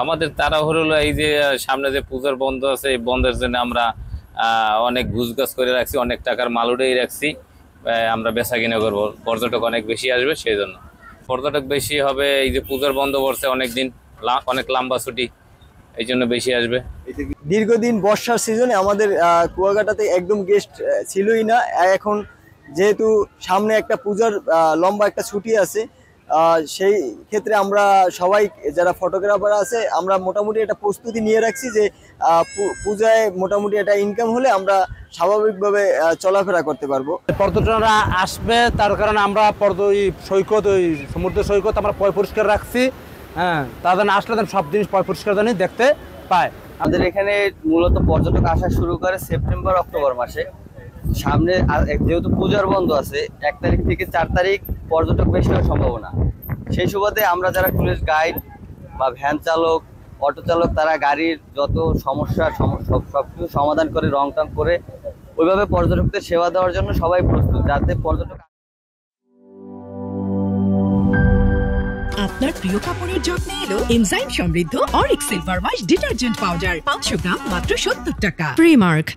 আমাদের তাড়াহুড়ো হলো এই যে সামনে যে পূজার বন্ধ আছে, এই বন্ধের জন্য আমরা অনেক গুছগাছ করে রাখছি, অনেক টাকার মাল উঠেই রাখছি। আমরা বেচা কিনা করবো, পর্যটক অনেক বেশি আসবে সেই জন্য। পর্যটক বেশি হবে, এই যে পূজার বন্ধ পড়ছে অনেকদিন, অনেক লম্বা ছুটি, এই জন্য বেশি আসবে। দীর্ঘদিন বর্ষার সিজনে আমাদের কুয়াকাটাতে একদম গেস্ট ছিলই না। এখন যেহেতু সামনে একটা পূজার লম্বা একটা ছুটি আছে, সেই ক্ষেত্রে আমরা সবাই যারা ফটোগ্রাফার আছে আমরা মোটামুটি একটা প্রস্তুতি নিয়ে রাখছি যে পূজায় মোটামুটি একটা ইনকাম হলে আমরা স্বাভাবিকভাবে চলাফেরা করতে পারবো। পর্যটকরা আসবে, তার কারণে আমরা সৈকত, ওই সমুদ্র সৈকত আমরা পরিষ্কার রাখছি। হ্যাঁ, তাদের আসলে সব জিনিস পরিষ্কার জানি দেখতে পায়। আমাদের এখানে মূলত পর্যটক আসা শুরু করে সেপ্টেম্বর অক্টোবর মাসে। সামনে যেহেতু পূজার বন্ধ আছে, 1 তারিখ থেকে 4 তারিখ পর্যটক বেশি হওয়ার সম্ভাবনা। সেই সুবাদে আমরা যারা টুরিস্ট গাইড বা ভ্যান চালক, অটো চালক, তারা গাড়ির যত সমস্যা সবকিছু সমাধান করে, রং টং করে ওইভাবে পর্যটকদের সেবা দেওয়ার জন্য সবাই প্রস্তুত, যাতে পর্যটক। আপনার প্রিয় কাপড়ের যত্নে এলো এনজাইম সমৃদ্ধ Arik silver wash detergent powder, 500 গ্রাম মাত্র 70 টাকা। প্রিমার্ক।